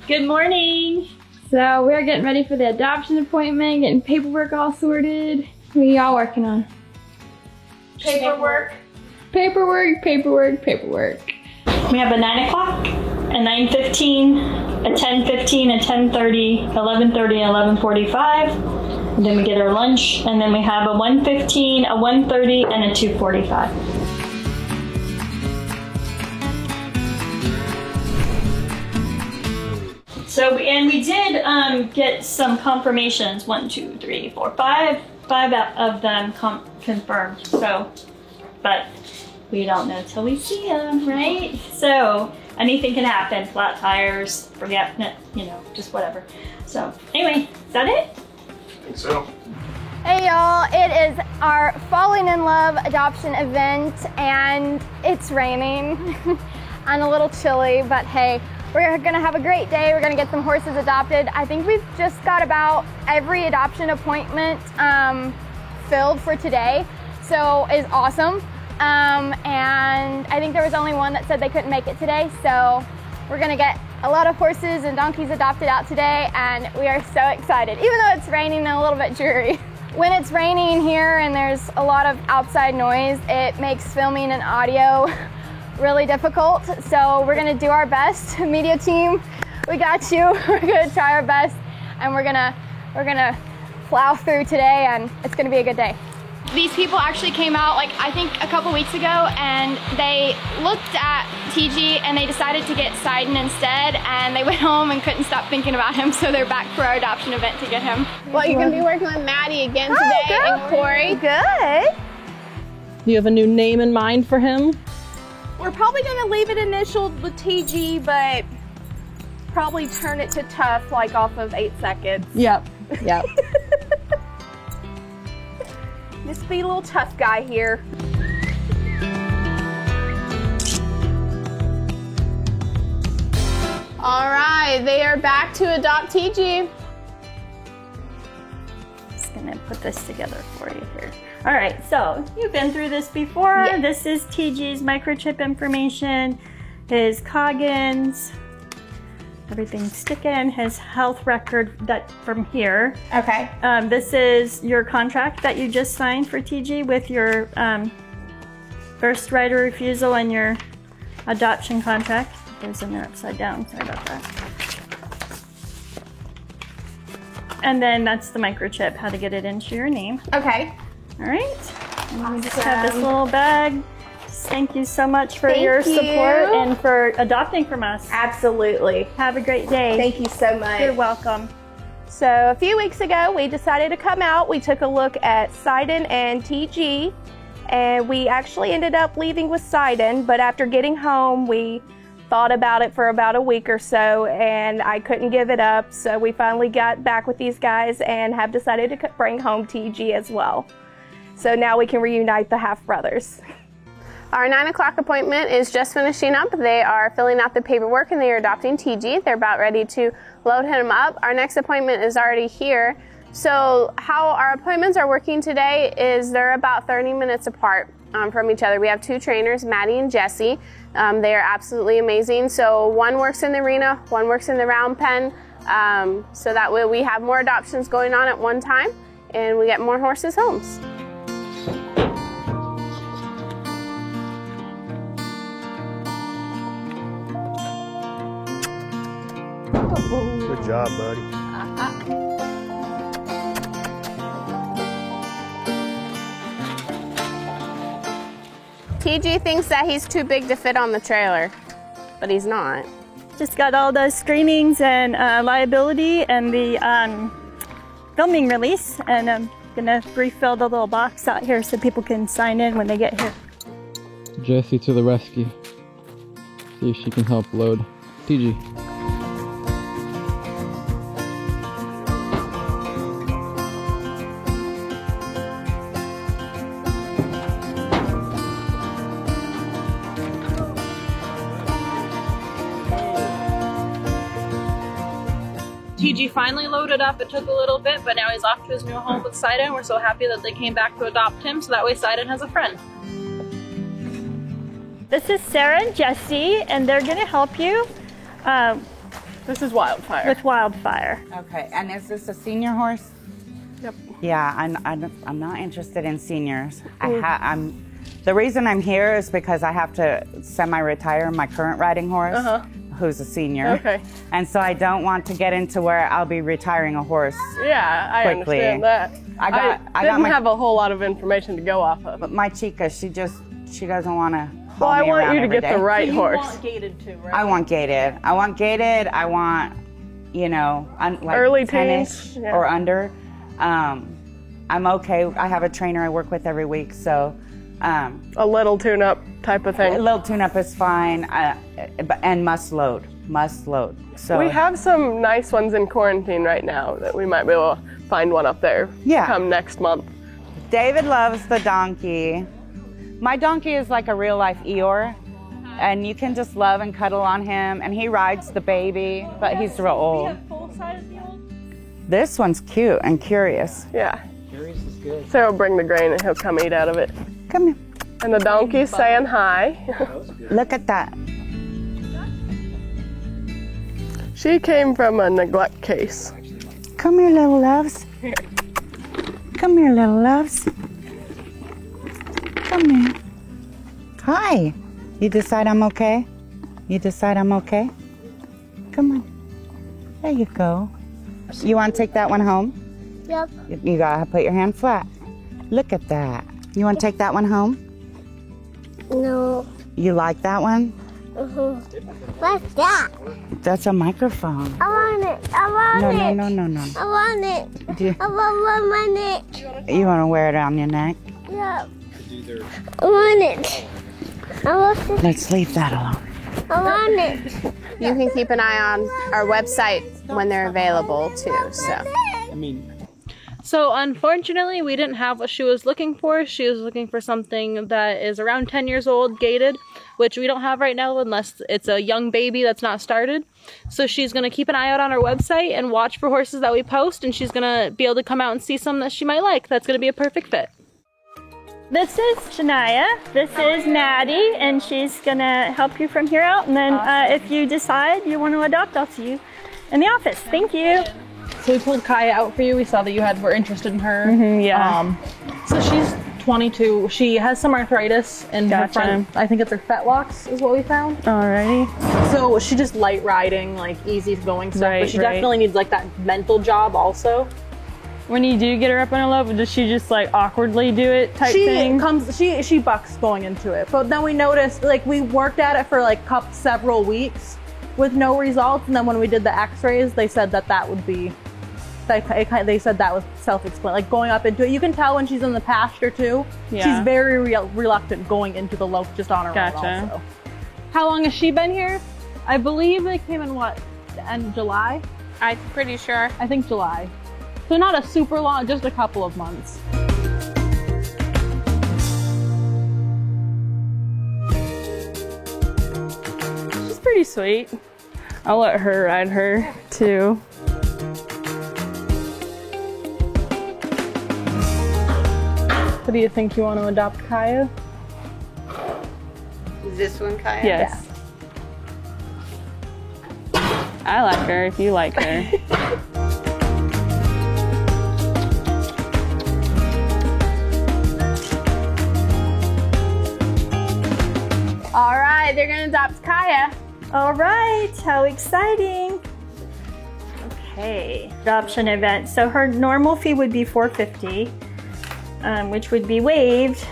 Good morning. So we're getting ready for the adoption appointment, getting paperwork all sorted. What are y'all working on? Paperwork. Paperwork, paperwork, paperwork. We have a 9 o'clock, a 9:15, a 10:15, a 10:30, 11:30, 11:45. And then we get our lunch, and then we have a 1:15, a 1:30, and a 2:45. So, and we did get some confirmations. 1, 2, 3, 4, 5 of them confirmed. So, but we don't know till we see them, right? So anything can happen. Flat tires, forget, you know, just whatever. So anyway, is that it? I think so. Hey y'all, it is our Falling in Love adoption event and it's raining and a little chilly, but hey, we're gonna have a great day. We're gonna get some horses adopted. I think we've just got about every adoption appointment filled for today, so it's awesome. And I think there was only one that said they couldn't make it today, so we're gonna get a lot of horses and donkeys adopted out today, and we are so excited, even though it's raining and a little bit dreary. When it's raining here and there's a lot of outside noise, it makes filming and audio really difficult, so we're gonna do our best. Media team, we got you. We're gonna try our best, and we're gonna plow through today, and it's gonna be a good day. These people actually came out, like, I think a couple weeks ago, and they looked at TG and they decided to get Sidon instead, and they went home and couldn't stop thinking about him, so they're back for our adoption event to get him. Well, you're gonna be working with Maddie again today and Corey. Good. Do you have a new name in mind for him? We're probably gonna leave it initialed with TG, but probably turn it to Tough, like off of 8 Seconds. Yep. Just be a little tough guy here. All right, they are back to adopt TG. Just gonna put this together for you here. All right, so you've been through this before. Yes. This is TG's microchip information, his Coggins, everything's sticking, his health record that from here. Okay. This is your contract that you just signed for TG with your first right of refusal and your adoption contract. It goes in there upside down, sorry about that. And then that's the microchip, how to get it into your name. Okay. All right, and we just have this little bag. Thank you so much for your support and for adopting from us. Absolutely. Have a great day. Thank you so much. You're welcome. So a few weeks ago, we decided to come out. We took a look at Sidon and TG, and we actually ended up leaving with Sidon, but after getting home, we thought about it for about a week or so, and I couldn't give it up, so we finally got back with these guys and have decided to bring home TG as well. So now we can reunite the half-brothers. Our 9 o'clock appointment is just finishing up. They are filling out the paperwork and they are adopting TG. They're about ready to load him up. Our next appointment is already here. So how our appointments are working today is they're about 30 minutes apart from each other. We have 2 trainers, Maddie and Jesse. They are absolutely amazing. So one works in the arena, one works in the round pen. So that way we have more adoptions going on at one time and we get more horses homes. Good job, buddy. TG thinks that he's too big to fit on the trailer, but he's not. Just got all the screenings and liability and the filming release, and I'm gonna refill the little box out here so people can sign in when they get here. Jessie to the rescue. See if she can help load TG. TG finally loaded up. It took a little bit, but now he's off to his new home with Sidon. We're so happy that they came back to adopt him, so that way Sidon has a friend. This is Sarah and Jesse, and they're gonna help you This is Wildfire. With Wildfire. Okay, and is this a senior horse? Yep. Yeah, I'm not interested in seniors. The reason I'm here is because I have to semi-retire my current riding horse, who's a senior. Okay. And so I don't want to get into where I'll be retiring a horse. Yeah, I quickly. understand that. I didn't have a whole lot of information to go off of. But my Chica, she doesn't want to. Well, I want you to get the right horse. You want gated too, right? I want gated. I want, you know, like early 10-ish teens, or under. I'm okay. I have a trainer I work with every week, so. A little tune-up type of thing. A little tune-up is fine, and must load. So we have some nice ones in quarantine right now that we might be able to find one up there. Yeah. Come next month. David loves the donkey. My donkey is like a real-life Eeyore, and you can just love and cuddle on him, and he rides the baby, but he's real old. This one's cute and curious. Yeah. Curious is good. Sarah will bring the grain and he'll come eat out of it. Come here. And the donkey's saying hi. Look at that. She came from a neglect case. Come here, little loves. Come here, little loves. Come here. Hi. You decide I'm okay? You decide I'm okay? Come on. There you go. You want to take that one home? Yep. You gotta put your hand flat. Look at that. You want to take that one home? No. You like that one? What's that? That's a microphone. I want it. I want it. No. I want it. I want my neck. You want to wear it on your neck? Yep. I want it. I want it. Let's leave that alone. I want it. You can keep an eye on our website when they're available too. So unfortunately, we didn't have what she was looking for. She was looking for something that is around 10 years old, gated, which we don't have right now unless it's a young baby that's not started. So she's going to keep an eye out on our website and watch for horses that we post, and she's going to be able to come out and see some that she might like. That's going to be a perfect fit. This is Shania. This is Maddie, and she's gonna help you from here out. And then if you decide you want to adopt, I'll see you in the office. Thank you. So we pulled Kaya out for you. We saw that you were interested in her. Yeah. So she's 22. She has some arthritis in her front. I think it's her fetlocks is what we found. Alrighty. So she just light riding, like easy going stuff, but she definitely needs like that mental job also. When you do get her up on a level, does she just like awkwardly do it type thing? She bucks going into it, but then we noticed, like, we worked at it for like several weeks with no results, and then when we did the x-rays, they said that would be, they said that was self-explanatory, like going up into it. You can tell when she's in the pasture too. Yeah. She's very reluctant going into the lope just on her own also. How long has she been here? I believe they came in the end of July? I'm pretty sure. I think July. So not a super long, just a couple of months. She's pretty sweet. I'll let her ride her too. So do you think you want to adopt Kaya? Is this one Kaya? Yes. I like her if you like her. All right, they're gonna adopt Kaya. All right, how exciting. Okay, adoption event. So her normal fee would be $450, which would be waived,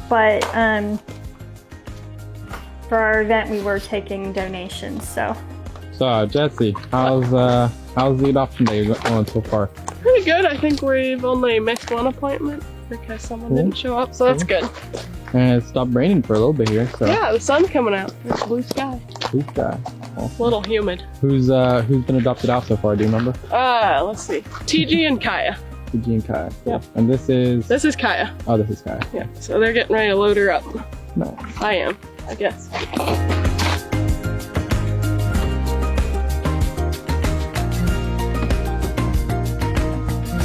but for our event we were taking donations. So Jesse, how's the adoption day going so far? Pretty good. I think we've only missed one appointment because someone didn't show up, so that's good. And it stopped raining for a little bit here, so. Yeah, the sun's coming out. It's blue sky. Blue sky. Awesome. A little humid. Who's been adopted out so far? Do you remember? Let's see. TG and Kaya. TG and Kaya. Yeah. And this is. This is Kaya. Oh, this is Kaya. Yeah. So they're getting ready to load her up. No. I am, I guess.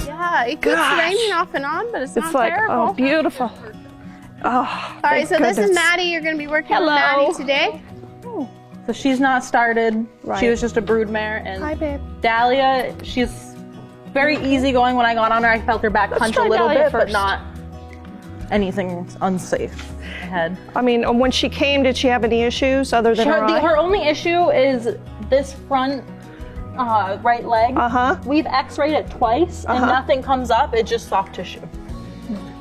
Yeah, it keeps raining off and on, but it's not like, terrible. oh, beautiful. Oh, all right, so this is Maddie. You're going to be working with Maddie today. So she's not started. Right. She was just a broodmare. And Hi, babe. Dahlia, she's very easygoing. When I got on her, I felt her back punch a try little Dahlia bit, but first. not anything unsafe ahead. I mean, when she came, did she have any issues other than her eye? Her only issue is this front right leg. We've x-rayed it twice and nothing comes up. It's just soft tissue.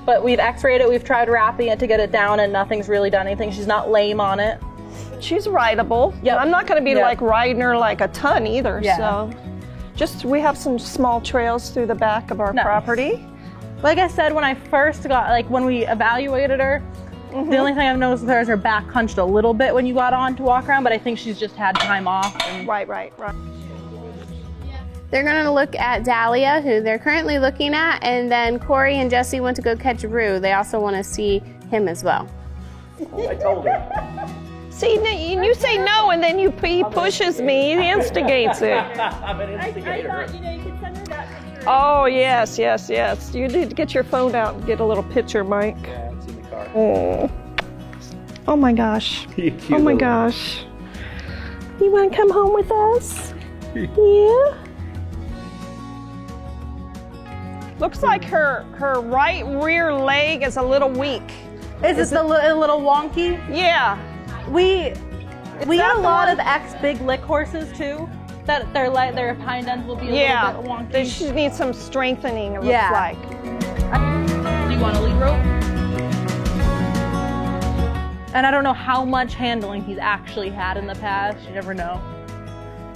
But we've x-rayed it, we've tried wrapping it to get it down, and nothing's really done anything. She's not lame on it. She's rideable. Yeah, I'm not going to be like riding her like a ton either. Yeah. So we have some small trails through the back of our property. Like I said, when I first got, like when we evaluated her, the only thing I've noticed with her is her back hunched a little bit when you got on to walk around, but I think she's just had time off. Right. They're going to look at Dahlia, who they're currently looking at, and then Corey and Jesse went to go catch Rue. They also want to see him as well. I told her. See, you say no, and then he pushes me. He instigates it. I'm an instigator. Oh, yes. You need to get your phone out and get a little picture, Mike. Yeah, it's in the car. Oh my gosh. Cute Oh my little- gosh. You want to come home with us? Yeah? Looks like her right rear leg is a little weak. Is it a little wonky? Yeah. We get a lot of ex-big lick horses too. That their hind ends will be a little bit wonky. She needs some strengthening, it Yeah. looks like. Do you want a lead rope? And I don't know how much handling he's actually had in the past. You never know.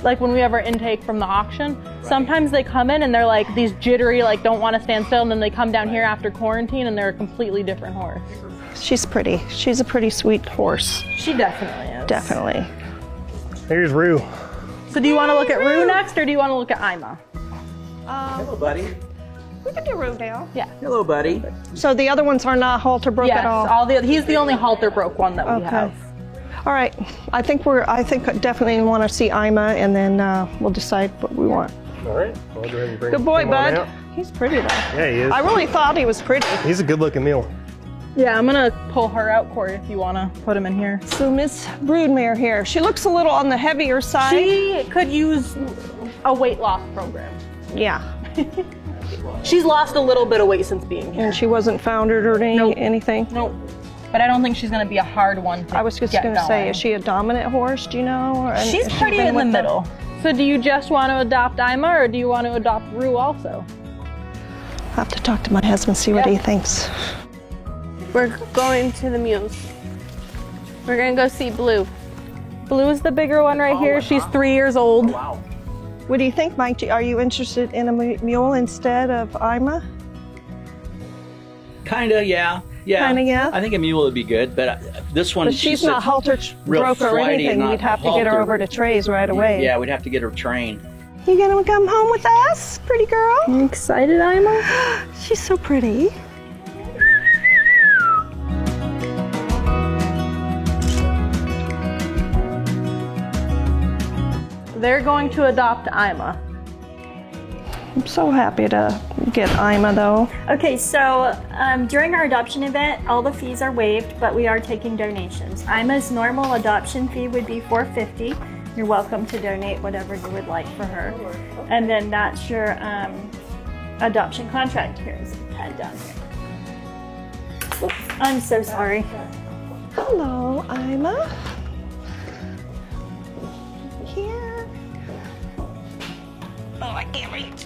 Like when we have our intake from the auction, sometimes they come in and they're like these jittery, like don't want to stand still, and then they come down here after quarantine and they're a completely different horse. She's pretty. She's a pretty sweet horse. She definitely is. Definitely. Here's Rue. So do you want to look at Rue next, or do you want to look at Ima? Hello, buddy. We can do Rue now. Yeah. Hello, buddy. So the other ones are not halter broke Yes, at all? he's the only halter broke one that we have. All right. I think definitely want to see Ima, and then we'll decide what we want. All right. Well, I'll go ahead and bring Good boy, him on bud. out. He's pretty though. Yeah, he is. I really thought he was pretty. He's a good-looking mule. Yeah, I'm gonna pull her out, Corey, if you wanna put him in here. So Miss Broodmare here. She looks a little on the heavier side. She could use a weight loss program. Yeah. She's lost a little bit of weight since being here. And she wasn't foundered or anything? Nope. But I don't think she's gonna be a hard one to I was just get gonna say, going. is she a dominant horse, do you know? Or She's has she pretty been in the with them? middle. So do you just want to adopt Ima, or do you want to adopt Rue also? I'll have to talk to my husband, see what he thinks. We're going to the mules. We're going to go see Blue. Blue is the bigger one right here. She's 3 years old. Wow. What do you think, Mike? Are you interested in a mule instead of Ima? Kinda, yeah. Yeah. Kinda, yeah? I think a mule would be good, but this one. But she's not halter real broke or flighty and anything. not You'd have to get her halter. over to Trey's right away. Yeah, we'd have to get her trained. You gonna come home with us, pretty girl? You excited, Ima? She's so pretty. They're going to adopt Ima. I'm so happy to get Ima though. Okay, so during our adoption event, all the fees are waived, but we are taking donations. Ima's normal adoption fee would be $450. You're welcome to donate whatever you would like for her. And then that's your adoption contract. Here's a pen down here. Oops, I'm so sorry. Hello, Ima. Here. Oh, I can't reach.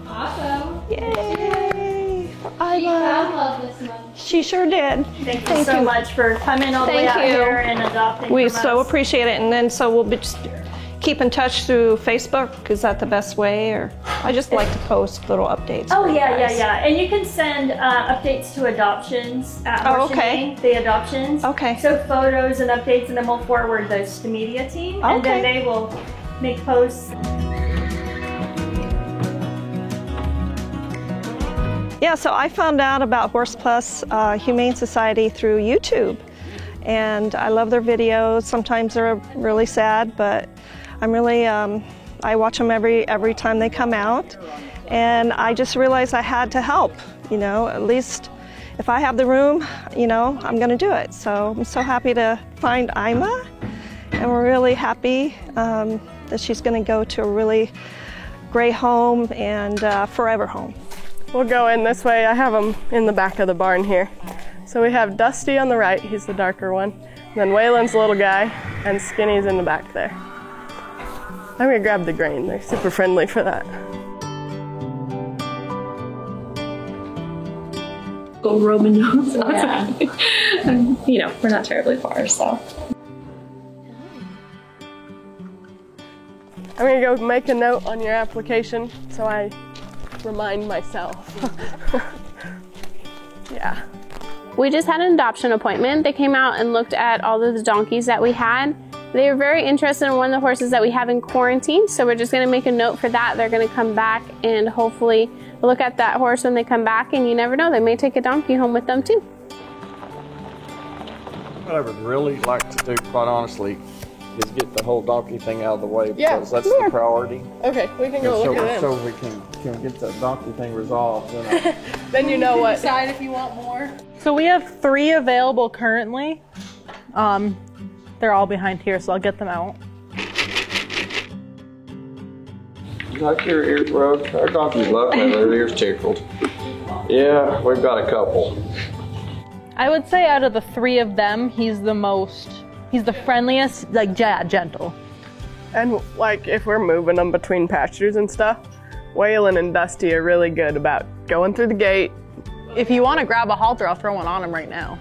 Awesome. Yay! I love this one. She sure did. Thank you so much for coming all the way out here and adopting We from so us. appreciate it, and then so we'll be just keep in touch through Facebook. Is that the best way? Or I just like to post little updates. Oh for you yeah, guys. yeah. And you can send updates to adoptions at Oh, Horse and okay. Mane, the adoptions. Okay. So photos and updates, and then we'll forward those to the media team, and then Okay. they will make posts. Yeah, so I found out about Horse Plus Humane Society through YouTube, and I love their videos. Sometimes they're really sad, but I'm really I watch them every time they come out, and I just realized I had to help. You know, at least if I have the room, you know, I'm gonna do it. So I'm so happy to find Ima, and we're really happy that she's gonna go to a really great home and forever home. We'll go in this way. I have them in the back of the barn here. So we have Dusty on the right, he's the darker one. And then Waylon's the little guy, and Skinny's in the back there. I'm gonna grab the grain, they're super friendly for that. Go Roman nose. Yeah. You know, we're not terribly far, so. I'm gonna go make a note on your application so I remind myself. Yeah. We just had an adoption appointment. They came out and looked at all of the donkeys that we had. They were very interested in one of the horses that we have in quarantine, so we're just gonna make a note for that. They're gonna come back and hopefully look at that horse when they come back, and you never know, they may take a donkey home with them too. What I would really like to do, quite honestly, is get the whole donkey thing out of the way, because that's the priority. Okay, we can go look at them. So we can get the donkey thing resolved. Then you know what. Decide if you want more. So we have 3 available currently. They're all behind here, so I'll get them out. Like your ears rubbed. Our donkeys love having their ears tickled. Yeah, we've got a couple. I would say out of the 3 of them, he's the friendliest, like gentle. And like if we're moving them between pastures and stuff, Waylon and Dusty are really good about going through the gate. If you want to grab a halter, I'll throw one on him right now.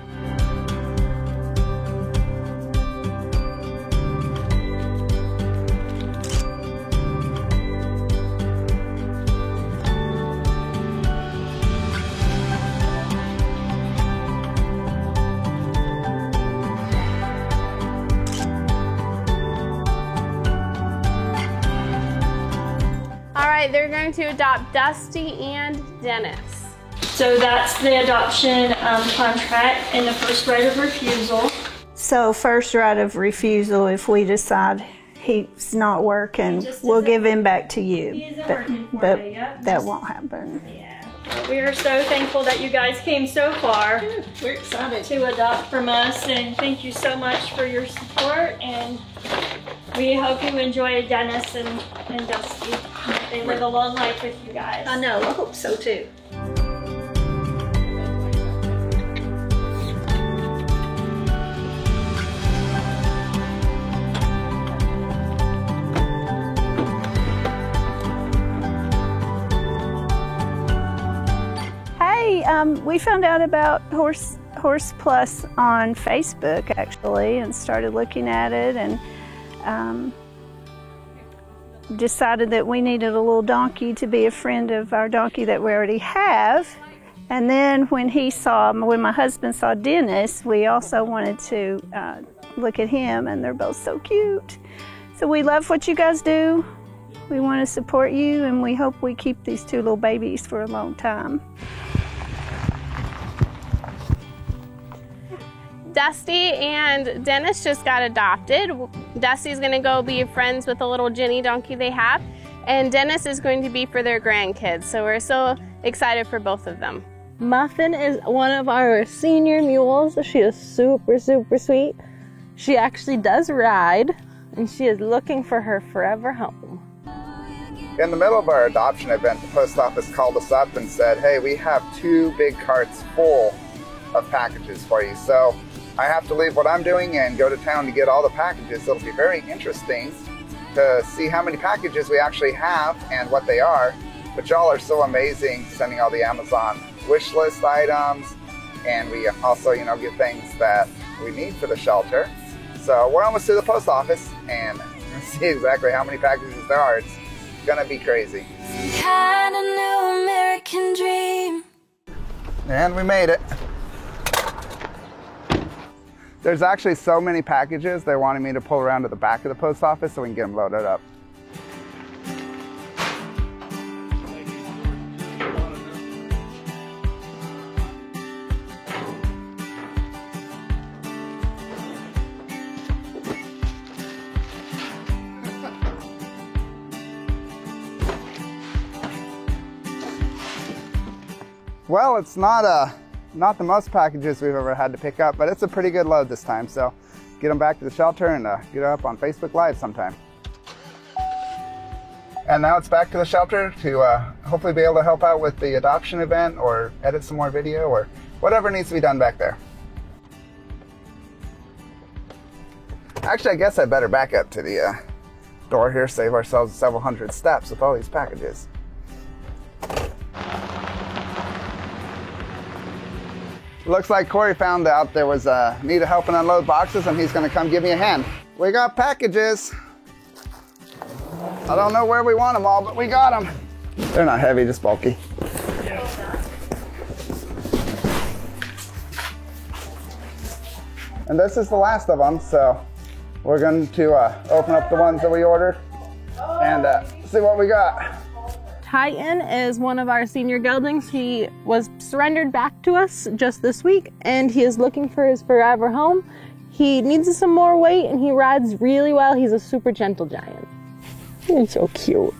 They're going to adopt Dusty and Dennis. So that's the adoption contract and the first right of refusal. So first right of refusal, if we decide he's not working, we'll give him back to you. But that won't happen. Yeah. We are so thankful that you guys came so far. We're excited to adopt from us, and thank you so much for your support, and we hope you enjoy Dennis and Dusty. They live a long life with you guys. I know, I hope so too. Hey, we found out about Horse Plus on Facebook actually, and started looking at it, and decided that we needed a little donkey to be a friend of our donkey that we already have. And then when my husband saw Dennis, we also wanted to look at him, and they're both so cute. So we love what you guys do. We want to support you, and we hope we keep these 2 little babies for a long time. Dusty and Dennis just got adopted. Dusty's gonna go be friends with the little Jenny donkey they have, and Dennis is going to be for their grandkids. So we're so excited for both of them. Muffin is one of our senior mules. She is super, super sweet. She actually does ride, and she is looking for her forever home. In the middle of our adoption event, the post office called us up and said, hey, we have 2 big carts full of packages for you. So I have to leave what I'm doing and go to town to get all the packages. So it'll be very interesting to see how many packages we actually have and what they are. But y'all are so amazing, sending all the Amazon wish list items, and we also, get things that we need for the shelter. So we're almost to the post office and see exactly how many packages there are. It's gonna be crazy. Kind of new American dream. And we made it. There's actually so many packages, they're wanting me to pull around to the back of the post office so we can get them loaded up. Well, it's not a not the most packages we've ever had to pick up, but it's a pretty good load this time. So get them back to the shelter and get up on Facebook Live sometime. And now it's back to the shelter to hopefully be able to help out with the adoption event or edit some more video or whatever needs to be done back there. Actually, I guess I better back up to the door here, save ourselves several hundred steps with all these packages. Looks like Corey found out there was need of help and unload boxes, and he's going to come give me a hand. We got packages. I don't know where we want them all, but we got them. They're not heavy, just bulky. And this is the last of them, so we're going to open up the ones that we ordered and see what we got. Titan is one of our senior geldings. He was surrendered back to us just this week, and he is looking for his forever home. He needs some more weight, and he rides really well. He's a super gentle giant. He's so cute.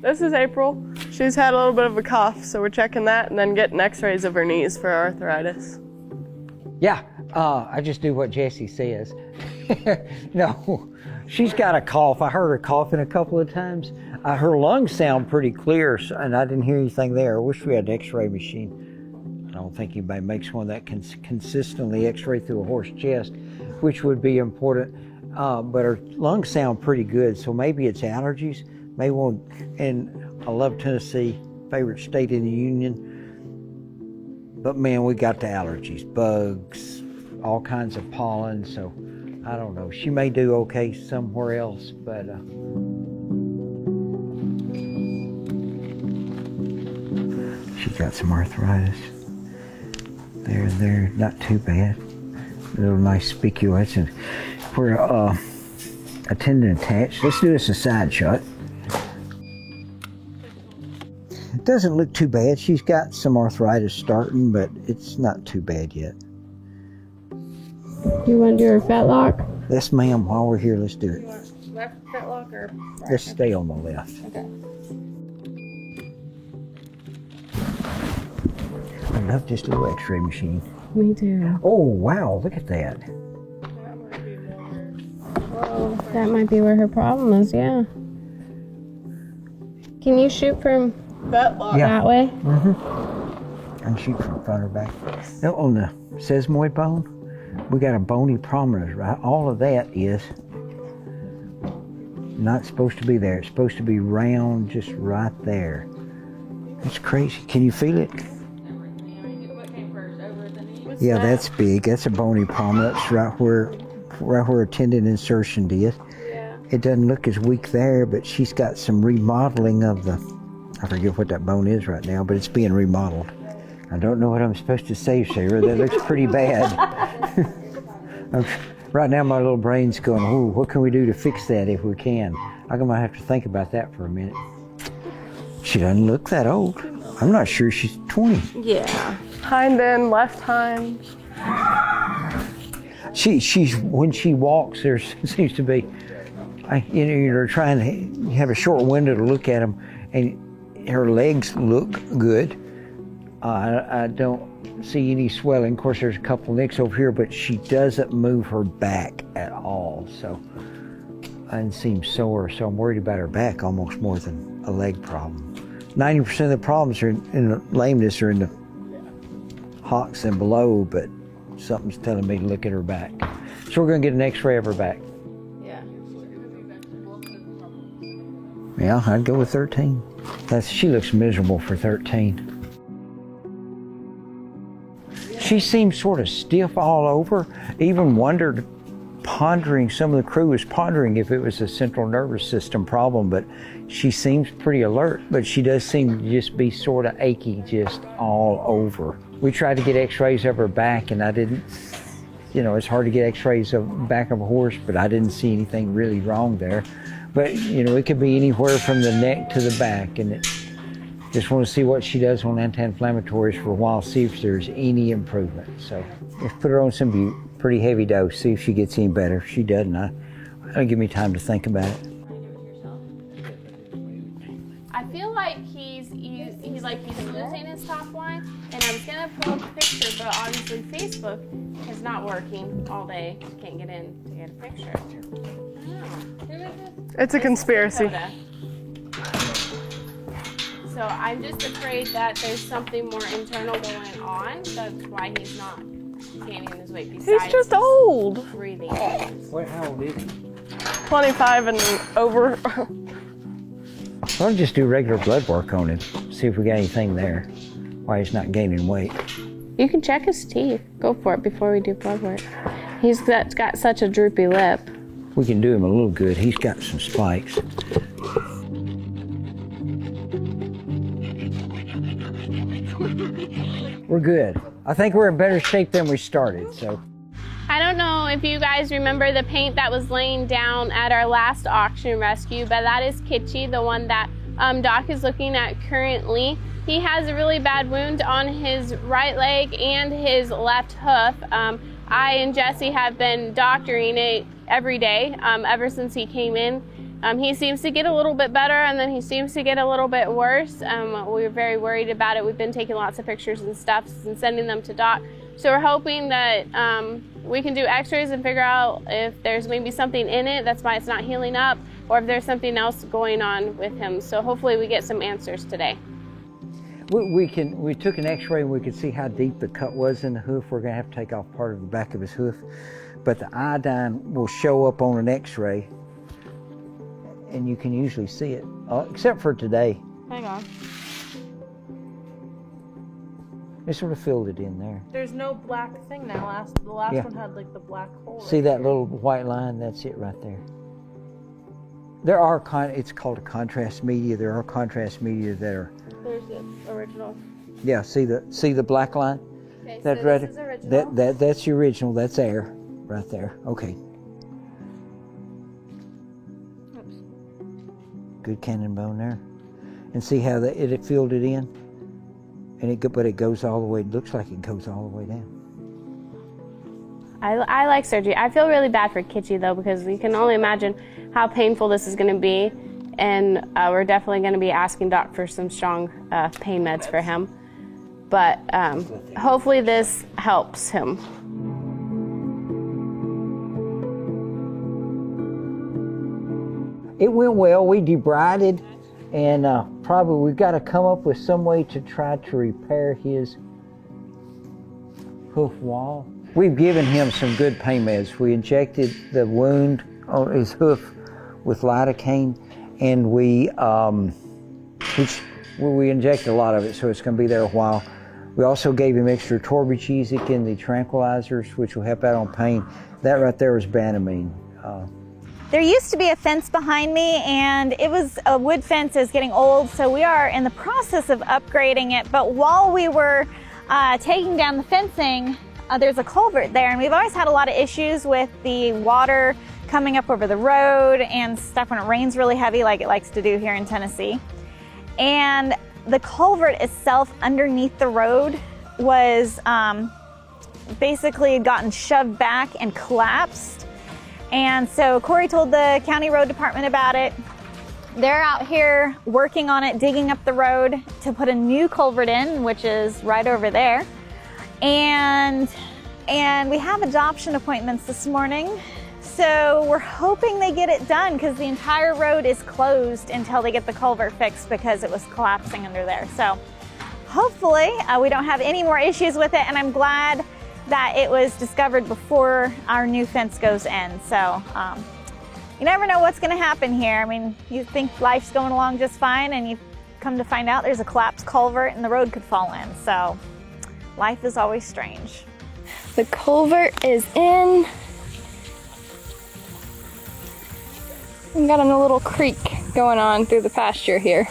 This is April. She's had a little bit of a cough, so we're checking that and then getting x-rays of her knees for arthritis. Yeah, I just do what Jessie says. No, she's got a cough. I heard her coughing a couple of times. Her lungs sound pretty clear, and I didn't hear anything there. I wish we had an x-ray machine. I don't think anybody makes one that can consistently x-ray through a horse's chest, which would be important. But her lungs sound pretty good, so maybe it's allergies. Maybe one, and I love Tennessee, favorite state in the union. But man, we got the allergies, bugs, all kinds of pollen, so I don't know. She may do okay somewhere else, but she got some arthritis. There, not too bad. A little nice spiculitis, and we're a tendon attached. Let's do this a side shot. It doesn't look too bad. She's got some arthritis starting, but it's not too bad yet. You want to do her fetlock? Yes, ma'am. While we're here, let's do it. Left fetlock or? Let's stay on the left. Okay. I love just a little x-ray machine. Me too. Oh, wow. Look at that. Whoa, that might be where her problem is, yeah. Can you shoot from that way? Mm-hmm. And shoot from front or back. Now, on the sesamoid bone, we got a bony prominence, right? All of that is not supposed to be there. It's supposed to be round, just right there. That's crazy. Can you feel it? Yeah, that's big. That's a bony prominence right where a tendon insertion did. Yeah. It doesn't look as weak there, but she's got some remodeling of the, I forget what that bone is right now, but it's being remodeled. I don't know what I'm supposed to say, Sarah. That looks pretty bad. Right now my little brain's going, ooh, what can we do to fix that if we can? I'm going to have to think about that for a minute. She doesn't look that old. I'm not sure she's 20. Yeah. Hind end, left hind. She's when she walks, there seems to be, you're trying to have a short window to look at them, and her legs look good. I don't see any swelling. Of course, there's a couple nicks over here, but she doesn't move her back at all. So I didn't seem sore, so I'm worried about her back almost more than a leg problem. 90% of the problems are in the lameness are in the hocks and below, but something's telling me to look at her back. So we're going to get an x-ray of her back. Yeah, I'd go with 13. She looks miserable for 13. She seems sort of stiff all over. Even wondered, some of the crew was pondering if it was a central nervous system problem, but she seems pretty alert, but she does seem to just be sort of achy just all over. We tried to get x-rays of her back, and I didn't, it's hard to get x-rays of the back of a horse, but I didn't see anything really wrong there. But, it could be anywhere from the neck to the back, and just want to see what she does on anti-inflammatories for a while, see if there's any improvement. So let's put her on some pretty heavy dose, see if she gets any better. If she doesn't, it'll give me time to think about it. I feel like he obviously Facebook is not working all day. Can't get in to get a picture. Who is this? It's a conspiracy. So I'm just afraid that there's something more internal going on. That's why he's not gaining his weight. Besides He's just old. breathing. What? How old is he? 25 and over. Why don't we just do regular blood work on him? See if we got anything there. Why he's not gaining weight. You can check his teeth. Go for it before we do blood work. He's got such a droopy lip. We can do him a little good. He's got some spikes. We're good. I think we're in better shape than we started, so. I don't know if you guys remember the paint that was laying down at our last auction rescue, but that is Kitschy, the one that Doc is looking at currently. He has a really bad wound on his right leg and his left hoof. I and Jesse have been doctoring it every day ever since he came in. He seems to get a little bit better, and then he seems to get a little bit worse. We're very worried about it. We've been taking lots of pictures and stuff and sending them to Doc. So we're hoping that we can do x-rays and figure out if there's maybe something in it, that's why it's not healing up, or if there's something else going on with him. So hopefully we get some answers today. We took an x-ray and we could see how deep the cut was in the hoof. We're gonna have to take off part of the back of his hoof. But the iodine will show up on an x-ray and you can usually see it, except for today. Hang on. They sort of filled it in there. There's no black thing now. The last Yeah. one had like the black hole. See that little white line? That's it right there. There are, it's called a contrast media. There are contrast media that are, There's the original. yeah, see the black line? Okay, That so right, this is original. that's the original. That's air right there. Okay. Oops. Good cannon bone there. And see how it filled it in? And but it goes all the way, looks like it goes all the way down. I like surgery. I feel really bad for Kitschy though, because you can only imagine how painful this is going to be. And we're definitely going to be asking Doc for some strong pain meds for him. But hopefully this helps him. It went well. We debrided, and probably we've got to come up with some way to try to repair his hoof wall. We've given him some good pain meds. We injected the wound on his hoof with lidocaine, and we injected a lot of it, so it's going to be there a while. We also gave him extra Torbigesic in the tranquilizers, which will help out on pain. That right there is Banamine. There used to be a fence behind me, and it was a wood fence. It was getting old, so we are in the process of upgrading it. But while we were taking down the fencing, there's a culvert there, and we've always had a lot of issues with the water coming up over the road and stuff when it rains really heavy, like it likes to do here in Tennessee. And the culvert itself underneath the road was basically gotten shoved back and collapsed. And so Corey told the county road department about it. They're out here working on it, digging up the road to put a new culvert in, which is right over there. And we have adoption appointments this morning. So we're hoping they get it done because the entire road is closed until they get the culvert fixed because it was collapsing under there. So hopefully we don't have any more issues with it, and I'm glad that it was discovered before our new fence goes in. So you never know what's gonna happen here. I mean, you think life's going along just fine, and you come to find out there's a collapsed culvert and the road could fall in. So life is always strange. The culvert is in. We've got a little creek going on through the pasture here.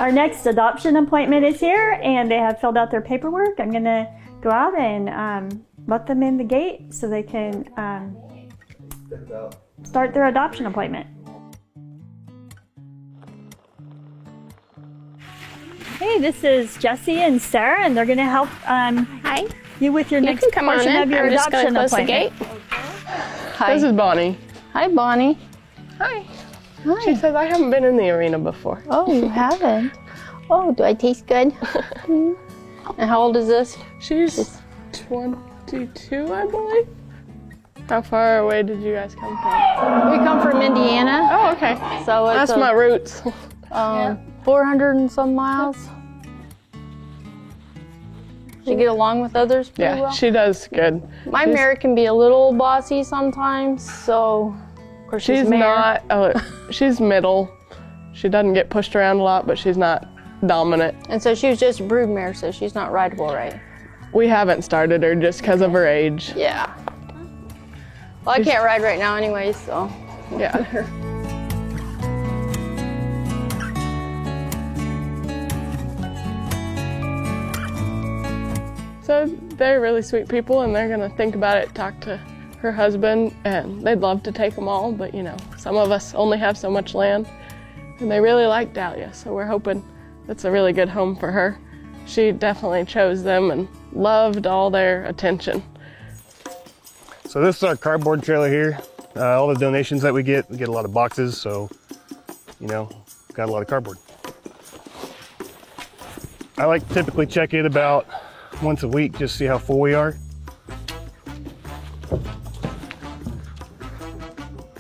Our next adoption appointment is here, and they have filled out their paperwork. I'm gonna go out and let them in the gate so they can start their adoption appointment. Hey, this is Jesse and Sarah, and they're gonna help you with your next portion of your adoption appointment. Hi. This is Bonnie. Hi, Bonnie. Hi. Hi. She says I haven't been in the arena before. Oh, you haven't? Oh, do I taste good? And how old is this? She's 22, I believe. How far away did you guys come from? We come from Indiana. Oh, okay. So it's that's my roots. 400 and some miles. She get along with others pretty well? She does good. My mare can be a little bossy sometimes, so of course she's not. She's middle. She doesn't get pushed around a lot, but she's not dominant. And so she was just a brood mare, so she's not rideable, right? We haven't started her just because of her age. Yeah. Well, I can't ride right now anyway, so. Yeah. So they're really sweet people, and they're gonna think about it, talk to her husband, and they'd love to take them all, but you know, some of us only have so much land, and they really like Dahlia, so we're hoping that's a really good home for her. She definitely chose them and loved all their attention. So this is our cardboard trailer here. All the donations that we get a lot of boxes, so, you know, got a lot of cardboard. I like to typically check it about once a week, just see how full we are.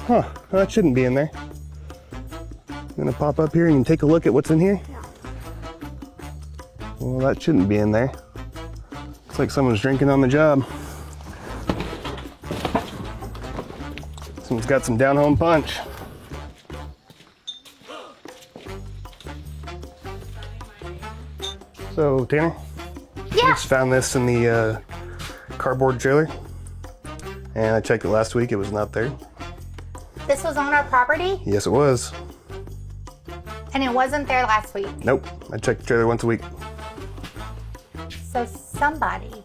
Huh, that shouldn't be in there. I'm gonna pop up here and you can take a look at what's in here. Well, that shouldn't be in there. Looks like someone's drinking on the job. Someone's got some down-home punch. So, Tanner? Yeah. I just found this in the cardboard trailer. And I checked it last week, it was not there. This was on our property, Yes, it was. and it wasn't there last week. Nope, I check the trailer once a week. So somebody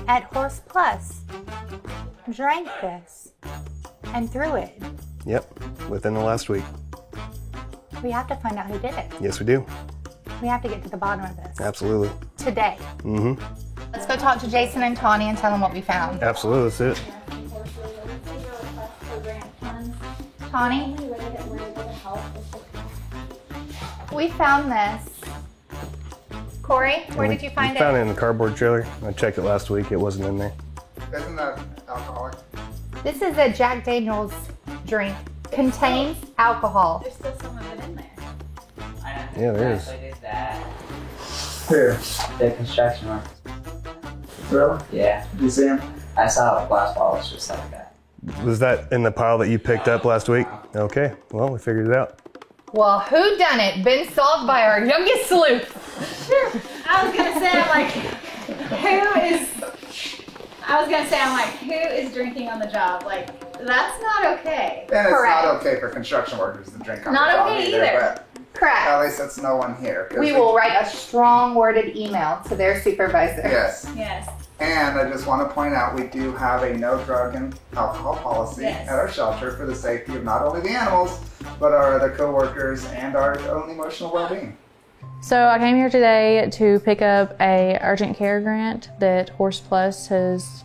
at Horse Plus drank this and threw it. Yep, within the last week. We have to find out who did it. Yes, we do. We have to get to the bottom of this Absolutely. today. Mm-hmm. Let's go talk to Jason and Tawny and tell them what we found. Absolutely, that's it. Tawny, we found this. Corey, where did you find We found it? it in the cardboard trailer. I checked it last week, it wasn't in there. Isn't that alcoholic? This is a Jack Daniels drink. Contains alcohol. There's still some of it in there. Yeah, there is. I did that. Here, the construction work. Really? Yeah. Did you see him? I saw a glass bottle just like that. Was that in the pile that you picked up last week? Okay, well, we figured it out. Well, who done it? Been solved by our youngest sleuth. Sure. I was gonna say, I'm like, who is drinking on the job? Like, that's not okay. And it's Correct. not okay for construction workers to drink on Not the job okay either. But Correct. at least it's no one here. 'Cause We will write a strong worded email to their supervisor. Yes. Yes. And I just want to point out, we do have a no drug and alcohol policy Yes. at our shelter for the safety of not only the animals, but our other co-workers and our own emotional well-being. So I came here today to pick up a urgent care grant that Horse Plus has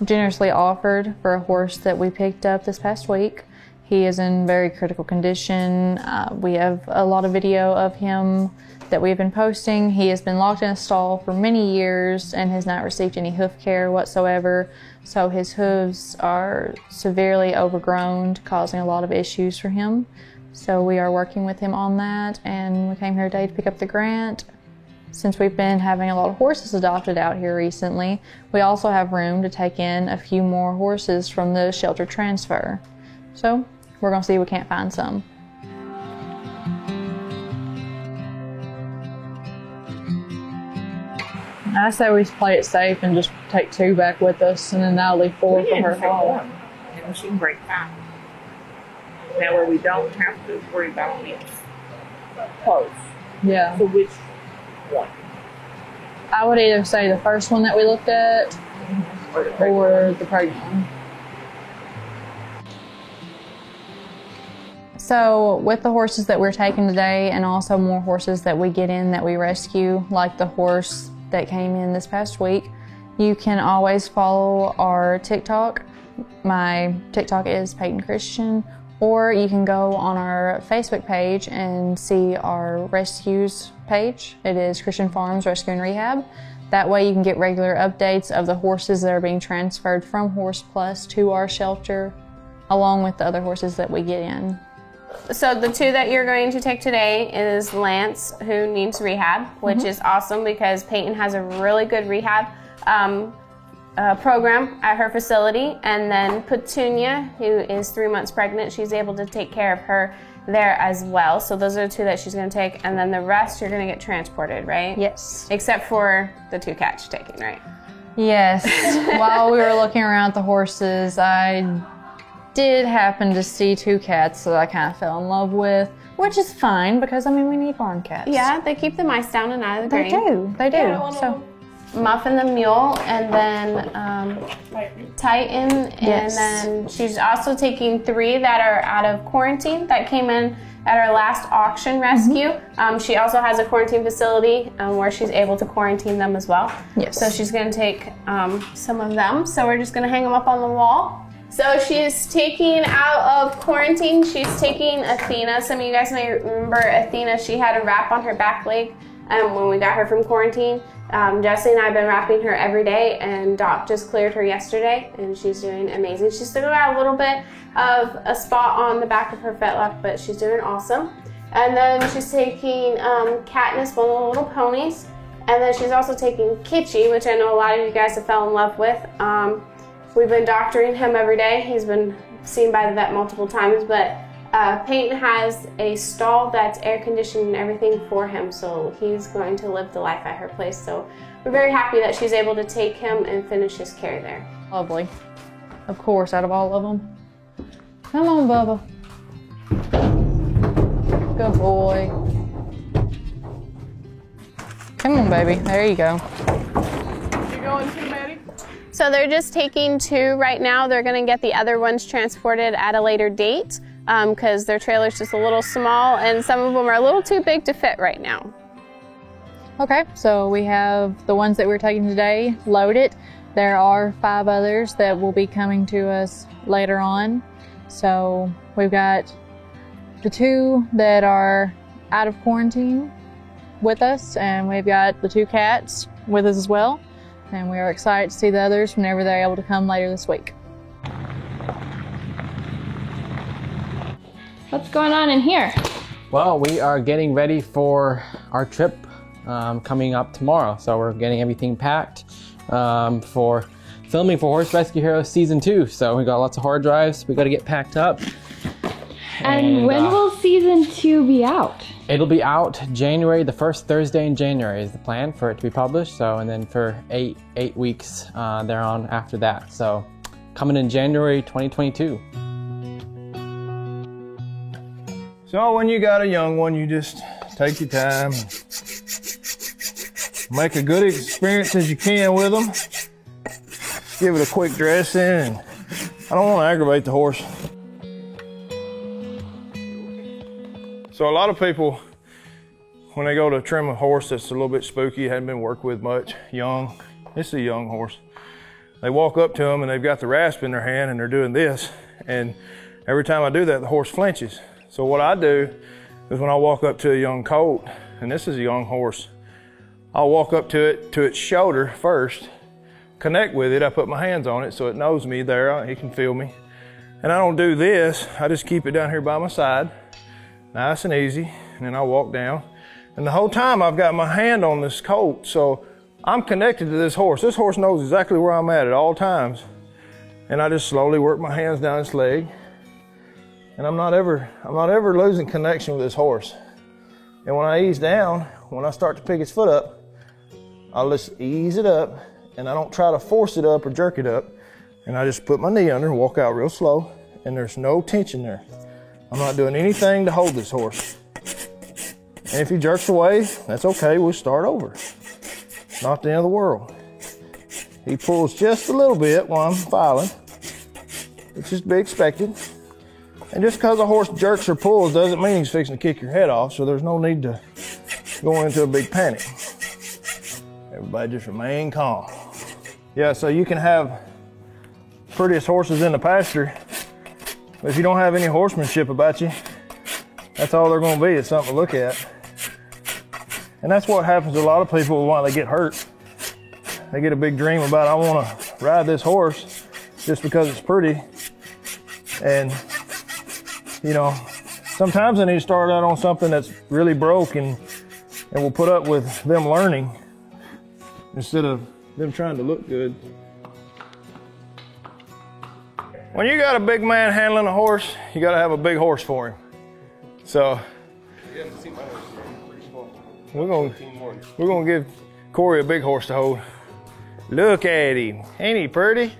generously offered for a horse that we picked up this past week. He is in very critical condition. We have a lot of video of him that we've been posting. He has been locked in a stall for many years and has not received any hoof care whatsoever. So his hooves are severely overgrown, causing a lot of issues for him. So we are working with him on that, and we came here today to pick up the grant. Since we've been having a lot of horses adopted out here recently, we also have room to take in a few more horses from the shelter transfer. So we're gonna see if we can't find some. I say we play it safe and just take 2 back with us, and then I'll leave 4 for her home. And she can break 5. That way we don't have to worry about this. Close. Yeah. So which one? I would either say the first one that we looked at or the pregnant one. So with the horses that we're taking today, and also more horses that we get in that we rescue, like the horse that came in this past week, you can always follow our TikTok. My TikTok is Peyton Christian, or you can go on our Facebook page and see our rescues page. It is Christian Farms Rescue and Rehab. That way you can get regular updates of the horses that are being transferred from Horse Plus to our shelter, along with the other horses that we get in. So the 2 that you're going to take today is Lance, who needs rehab, which is awesome because Peyton has a really good rehab program at her facility. And then Petunia, who is 3 months pregnant, she's able to take care of her there as well. So those are the 2 that she's going to take. And then the rest you're going to get transported, right? Yes. Except for the 2 cats you're taking, right? Yes. While we were looking around at the horses, I did happen to see 2 cats that I kind of fell in love with, which is fine because, I mean, we need barn cats. Yeah, they keep the mice down and out of the They grain. do. They do. Yeah, So Muffin the mule, and then Titan, Yes. and then she's also taking 3 that are out of quarantine that came in at our last auction rescue. She also has a quarantine facility where she's able to quarantine them as well. Yes. So she's going to take some of them. So we're just going to hang them up on the wall. So she's taking out of quarantine, she's taking Athena. Some of you guys may remember Athena. She had a wrap on her back leg when we got her from quarantine. Jesse and I have been wrapping her every day, and Doc just cleared her yesterday, and she's doing amazing. She's still got a little bit of a spot on the back of her fetlock, but she's doing awesome. And then she's taking Katniss, one of the little ponies, and then she's also taking Kitschy, which I know a lot of you guys have fell in love with. We've been doctoring him every day. He's been seen by the vet multiple times, but Peyton has a stall that's air conditioned and everything for him, so he's going to live the life at her place. So we're very happy that she's able to take him and finish his care there. lovely. Of course, out of all of them. Come on, Bubba. Good boy. Come on, baby. There you go. You going too, Maddie? So they're just taking 2 right now. They're going to get the other ones transported at a later date because their trailer's just a little small and some of them are a little too big to fit right now. Okay, so we have the ones that we're taking today loaded. There are 5 others that will be coming to us later on. So we've got the 2 that are out of quarantine with us, and we've got the 2 cats with us as well. And we are excited to see the others whenever they're able to come later this week. What's going on in here? Well, we are getting ready for our trip coming up tomorrow. So we're getting everything packed for filming for Horse Rescue Heroes Season 2. So we got lots of hard drives we got to get packed up. And when will Season 2 be out? It'll be out January, the first Thursday in January is the plan for it to be published. So, and then for eight weeks thereon after that. So coming in January 2022. So when you got a young one, you just take your time, make a good experience as you can with them. Give it a quick dressing, and I don't want to aggravate the horse. So a lot of people, when they go to trim a horse that's a little bit spooky, hadn't been worked with much, young, this is a young horse. They walk up to them and they've got the rasp in their hand and they're doing this. And every time I do that, the horse flinches. So what I do is when I walk up to a young colt, and this is a young horse, I'll walk up to it, to its shoulder first, connect with it. I put my hands on it so it knows me there, it can feel me. And I don't do this, I just keep it down here by my side, nice and easy, and then I walk down. And the whole time I've got my hand on this colt, so I'm connected to this horse. This horse knows exactly where I'm at all times. And I just slowly work my hands down its leg. And I'm not ever losing connection with this horse. And when I ease down, when I start to pick his foot up, I'll just ease it up, and I don't try to force it up or jerk it up. And I just put my knee under and walk out real slow, and there's no tension there. I'm not doing anything to hold this horse. And if he jerks away, that's okay, we'll start over. Not the end of the world. He pulls just a little bit while I'm filing, which is to be expected. And just because a horse jerks or pulls doesn't mean he's fixing to kick your head off, so there's no need to go into a big panic. Everybody just remain calm. Yeah, so you can have prettiest horses in the pasture, but if you don't have any horsemanship about you, that's all they're going to be, is something to look at. And that's what happens to a lot of people when they get hurt. they get a big dream about, I want to ride this horse just because it's pretty. And, you know, sometimes they need to start out on something that's really broke and we'll put up with them learning instead of them trying to look good. When you got a big man handling a horse, you got to have a big horse for him. So we're gonna give Corey a big horse to hold. Look at him, ain't he pretty?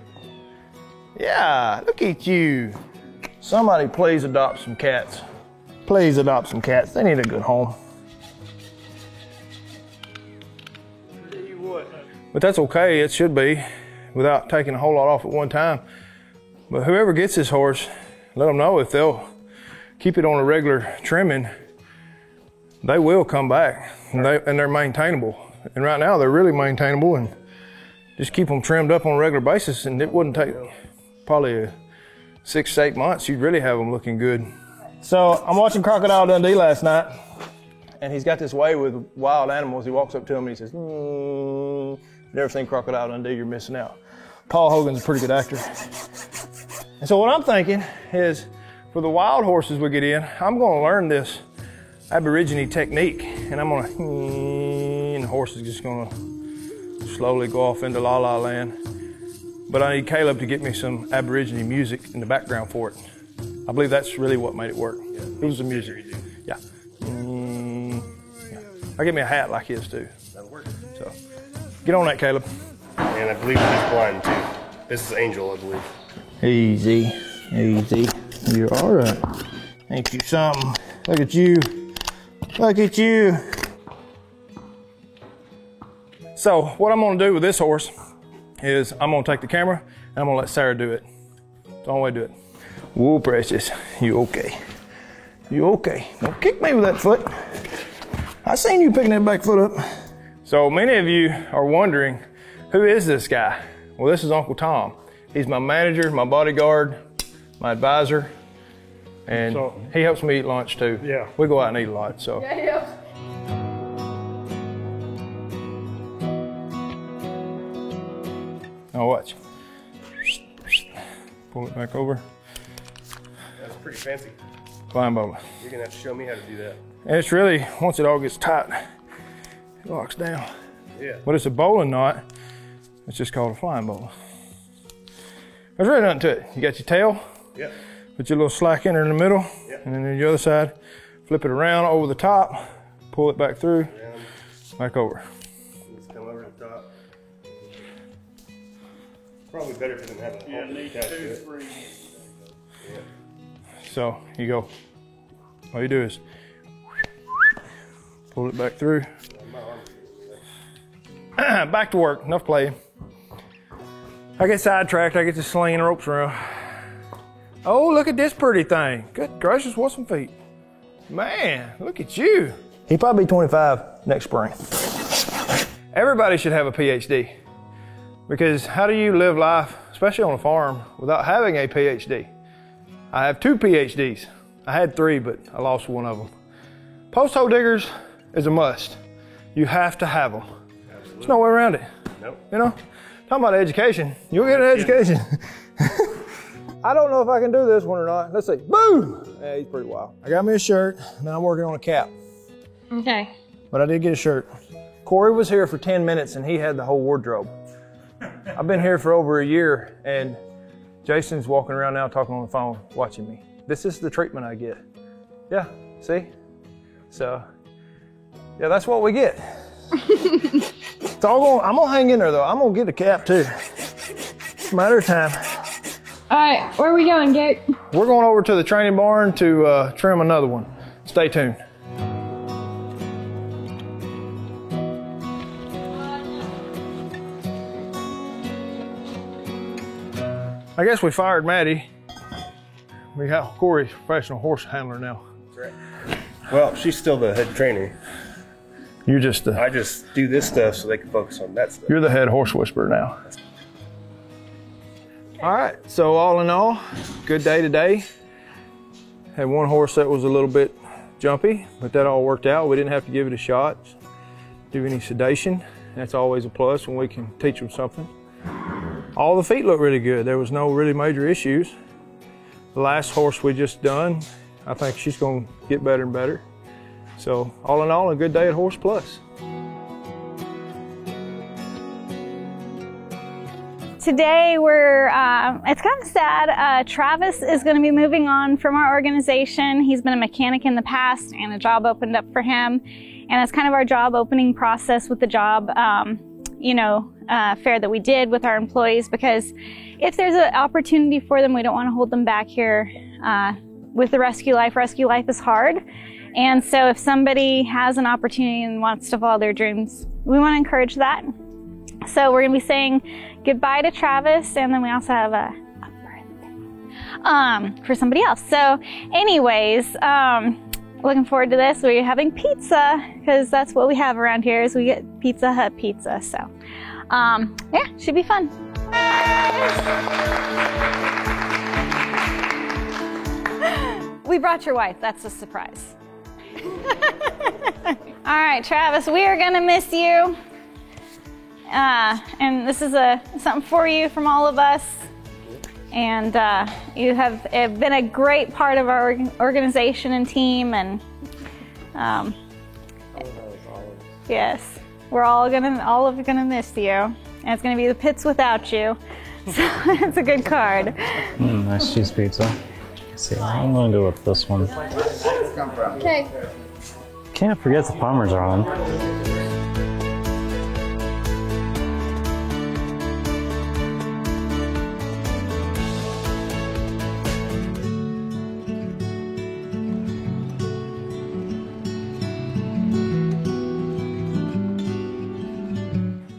Yeah, look at you. Somebody please adopt some cats. Please adopt some cats. They need a good home. But that's okay, it should be, without taking a whole lot off at one time. But whoever gets this horse, let them know if they'll keep it on a regular trimming, they will come back, and they're maintainable. And right now they're really maintainable, and just keep them trimmed up on a regular basis, and it wouldn't take probably 6 to 8 months. You'd really have them looking good. So I'm watching Crocodile Dundee last night, and he's got this way with wild animals. He walks up to them and he says, never seen Crocodile Dundee, you're missing out. Paul Hogan's a pretty good actor. And so what I'm thinking is, for the wild horses we get in, I'm gonna learn this Aborigine technique, and I'm gonna, and the horse is just gonna slowly go off into La La Land. But I need Caleb to get me some Aborigine music in the background for it. I believe that's really what made it work. It was the music. Yeah. I'll get me a hat like his too. That'll work. So, get on that, Caleb. And I believe he's blind too. This is Angel, I believe. Easy, easy. You're all right. Ain't you something? Look at you. Look at you. So what I'm gonna do with this horse is I'm gonna take the camera and I'm gonna let Sarah do it. That's the only way to do it. Whoa, precious. You okay? You okay? Don't kick me with that foot. I seen you picking that back foot up. So many of you are wondering, who is this guy? Well, this is Uncle Tom. He's my manager, my bodyguard, my advisor, and so, he helps me eat lunch too. Yeah. We go out and eat a lot, so. Yeah. Now watch. Pull it back over. That's pretty fancy. Climb over. You're gonna have to show me how to do that. And it's really, once it all gets tight, it locks down. Yeah. But it's a bowling knot. It's just called a flying bowler. There's really nothing to it. You got your tail. Yeah. Put your little slack in there in the middle. Yeah. And then on the other side, flip it around over the top, pull it back through, back over. Let's come over the top. Probably better for them having a whole attached to it. Yeah. So you go. All you do is pull it back through. Back to work. Enough playing. I get sidetracked. I get to slinging the ropes around. Oh, look at this pretty thing. Good gracious, what some feet. Man, look at you. He'll probably be 25 next spring. Everybody should have a PhD. Because how do you live life, especially on a farm, without having a PhD? I have 2 PhDs. I had 3, but I lost one of them. Post hole diggers is a must. You have to have them. Absolutely. There's no way around it. Nope. You know, talking about education, you'll get an education. I don't know if I can do this one or not. Let's see. Boo! Yeah, he's pretty wild. I got me a shirt, now I'm working on a cap. Okay. But I did get a shirt. Corey was here for 10 minutes and he had the whole wardrobe. I've been here for over a year and Jason's walking around now talking on the phone, watching me. This is the treatment I get. Yeah, see? So, yeah, that's what we get. It's all I'm gonna hang in there though. I'm gonna get a cap too. It's a matter of time. All right, where are we going, Gary? We're going over to the training barn to trim another one. Stay tuned. I guess we fired Maddie. We have Corey's professional horse handler now. That's right. Well, she's still the head trainer. You're just I just do this stuff so they can focus on that stuff. You're the head horse whisperer now. All right, so all in all, good day today. Had one horse that was a little bit jumpy, but that all worked out. We didn't have to give it a shot, do any sedation, That's always a plus when we can teach them something. All the feet look really good. There was no really major issues. The last horse we just done, I think she's going to get better and better. So all in all, a good day at Horse Plus. Today it's kind of sad. Travis is going to be moving on from our organization. He's been a mechanic in the past and a job opened up for him. And it's kind of our job opening process with the job, fair that we did with our employees, because if there's an opportunity for them, we don't want to hold them back here. With the rescue life is hard. And so if somebody has an opportunity and wants to follow their dreams, we want to encourage that. So we're going to be saying goodbye to Travis, and then we also have a birthday for somebody else. So anyways, looking forward to this. We're having pizza, because that's what we have around here is we get Pizza Hut pizza. So yeah, should be fun. We brought your wife. That's a surprise. All right, Travis, we are going to miss you. And this is something for you from all of us. And you have been a great part of our organization and team. And yes, we're all gonna miss you. And it's gonna be the pits without you. So it's a good card. Nice cheese pizza. Let's see, what I'm gonna do with this one. Okay. Can't forget the Parmesan.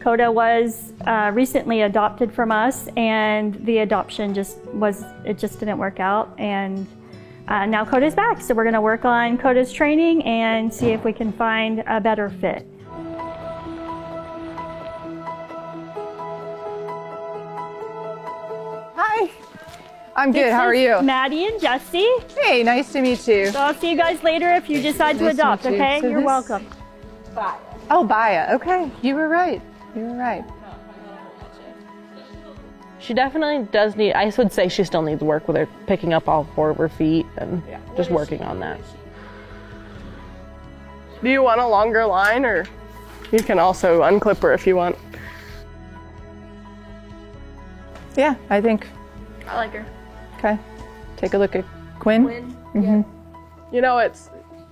Coda was recently adopted from us, and the adoption just didn't work out, and now Coda's back. So we're going to work on Coda's training and see if we can find a better fit. Hi. I'm good. How are you? Maddie and Jesse. Hey, nice to meet you. So I'll see you guys later if you decide to adopt, okay? So You're welcome. Bye. Oh, Baya. Okay. You were right. You were right. She definitely does need, I would say she still needs work with her picking up all four of her feet and just working on that. Do you want a longer line, or you can also unclip her if you want? Yeah, I think. I like her. Okay. Take a look at Quinn. Yeah. You know, it's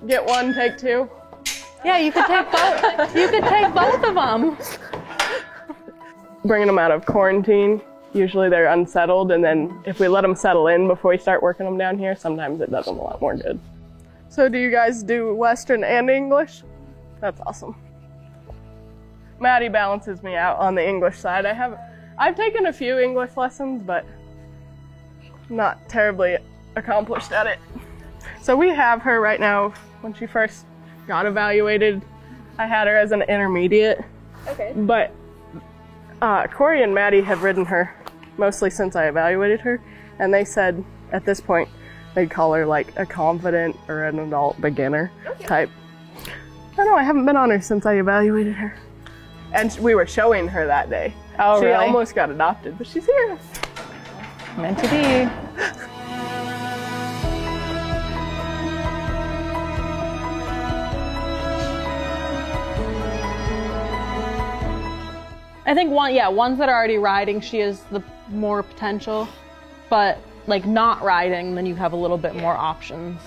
get one, take two. Yeah, you could take both. You could take both of them. Bringing them out of quarantine, usually they're unsettled, and then if we let them settle in before we start working them down here, sometimes it does them a lot more good. So do you guys do Western and English? That's awesome. Maddie balances me out on the English side. I've taken a few English lessons, but not terribly accomplished at it. So we have her right now. When she first got evaluated, I had her as an intermediate. Okay. But Corey and Maddie have ridden her mostly since I evaluated her, and they said at this point they'd call her like a confident or an adult beginner type. I don't know, I haven't been on her since I evaluated her. And we were showing her that day. Oh, she really? almost got adopted, but she's here. Meant to be. I think ones that are already riding, she has the more potential, but like not riding, then you have a little bit more options.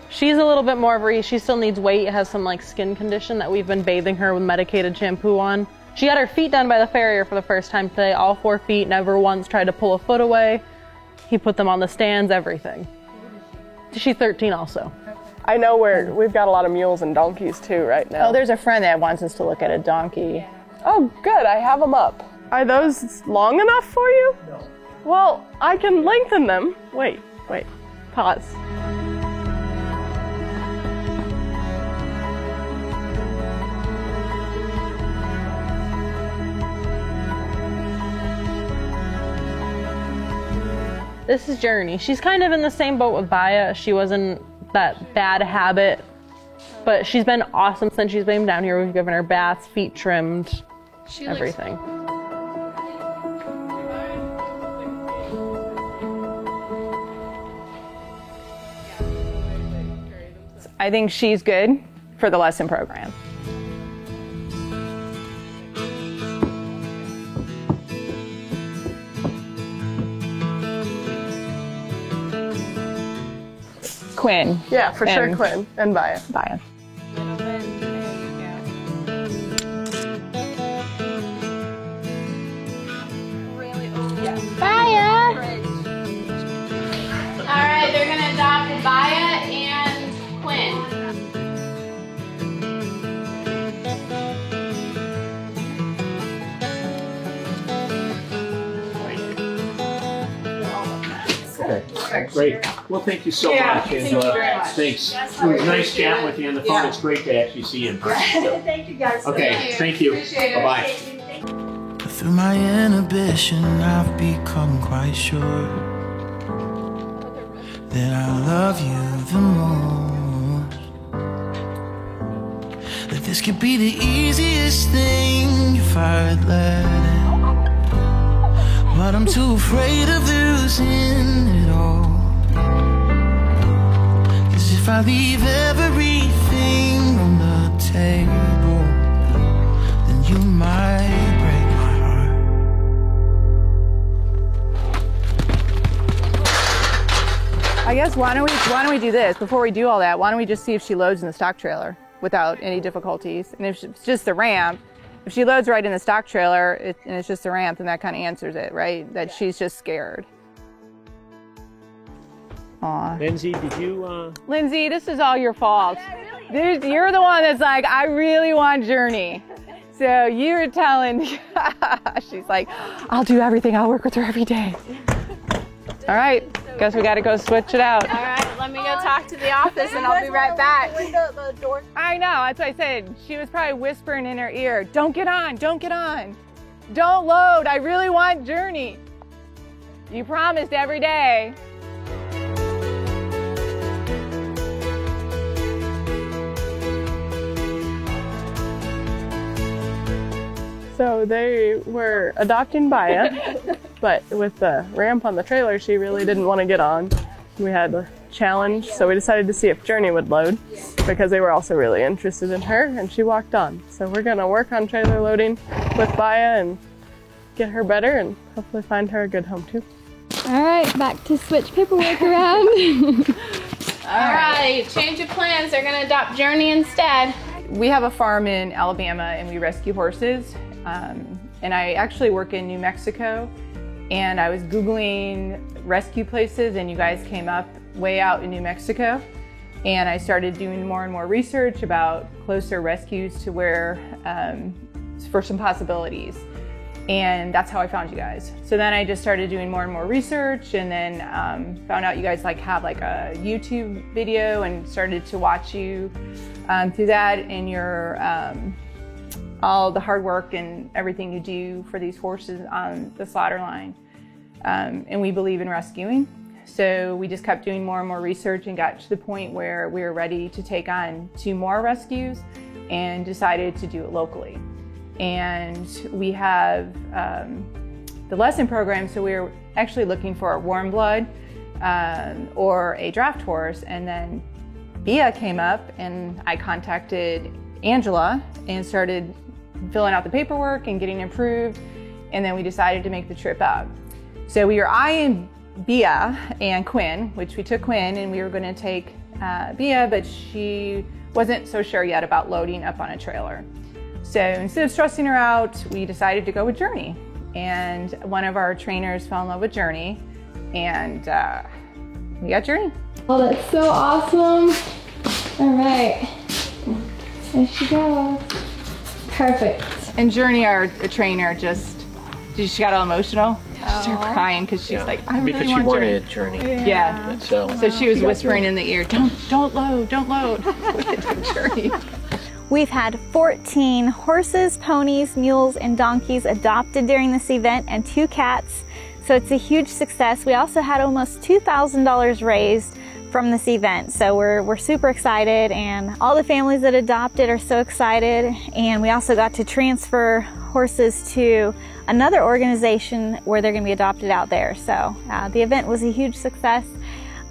She's a little bit more of a, she still needs weight, has some like skin condition that we've been bathing her with medicated shampoo on. She had her feet done by the farrier for the first time today, all 4 feet, never once tried to pull a foot away. He put them on the stands, everything. She's 13 also. I know we've got a lot of mules and donkeys too right now. Oh, there's a friend that wants us to look at a donkey. Oh, good, I have them up. Are those long enough for you? No. Well, I can lengthen them. Wait, pause. This is Journey. She's kind of in the same boat with Baya. She was in that bad habit But she's been awesome since she's been down here. We've given her baths, feet trimmed, everything. I think she's good for the lesson program. Quinn. Yeah, for sure And- Quinn and Baya. Baya. Baya! Alright, they're gonna adopt Baya and Quinn. Okay, great. Well, thank you so Yeah, much. thank And, you very much. thanks. Yes, It was I nice appreciate chatting it. with you on the phone. Yeah. It's great to actually see you in person. So. Thank you guys. Okay, thank you. Appreciate it. Bye-bye. Through my inhibition, I've become quite sure that I love you the most. That this could be the easiest thing if I'd let it. But I'm too afraid of losing it all. 'Cause if I leave everything on the table, then you might break my heart. I guess why don't we do this before we do all that? Why don't we just see if she loads in the stock trailer without any difficulties? And if it's just the ramp, if she loads right in the stock trailer and it's just a ramp, then that kind of answers it, right? That she's just scared. Aw. Lindsay, did you? Lindsay, this is all your fault. You're the one that's like, I really want Journey. So you're telling, she's like, I'll do everything. I'll work with her every day. All right, guess we got to go switch it out. All right, let me go talk to the office and I'll be right back. I know, that's what I said. She was probably whispering in her ear, don't get on, don't get on. Don't load, I really want Journey. You promised every day. So they were adopting Baya, but with the ramp on the trailer, she really didn't want to get on. We had a challenge, so we decided to see if Journey would load because they were also really interested in her, and she walked on. So we're gonna work on trailer loading with Baya and get her better and hopefully find her a good home too. All right, back to switch paperwork around. All right, change of plans. They're gonna adopt Journey instead. We have a farm in Alabama and we rescue horses. And I actually work in New Mexico, and I was Googling rescue places and you guys came up way out in New Mexico. And I started doing more and more research about closer rescues to where, for some possibilities. And that's how I found you guys. So then I just started doing more and more research, and then found out you guys have a YouTube video and started to watch you through that and your all the hard work and everything you do for these horses on the slaughter line. And we believe in rescuing. So we just kept doing more and more research and got to the point where we were ready to take on 2 more rescues and decided to do it locally. And we have the lesson program, so we were actually looking for a warm blood or a draft horse, and then Bia came up and I contacted Angela and started filling out the paperwork and getting approved, and then we decided to make the trip up. So we were eyeing Bia and Quinn, which we took Quinn, and we were going to take Bia, but she wasn't so sure yet about loading up on a trailer. So instead of stressing her out, we decided to go with Journey. And one of our trainers fell in love with Journey, and we got Journey. Oh, that's so awesome. All right, there she goes. Perfect. And Journey, our trainer, she got all emotional. She started crying because she's like, I really Because she want wanted Journey. Yeah. So she was whispering in the ear, don't load. Journey. We've had 14 horses, ponies, mules, and donkeys adopted during this event, and 2 cats. So it's a huge success. We also had almost $2,000 raised from this event. So we're super excited, and all the families that adopted are so excited. And we also got to transfer horses to another organization where they're going to be adopted out there. So the event was a huge success.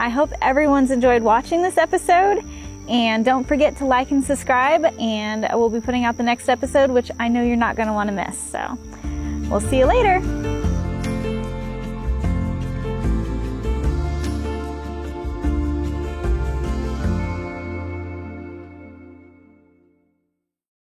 I hope everyone's enjoyed watching this episode, and don't forget to like and subscribe, and we'll be putting out the next episode, which I know you're not going to want to miss. So we'll see you later.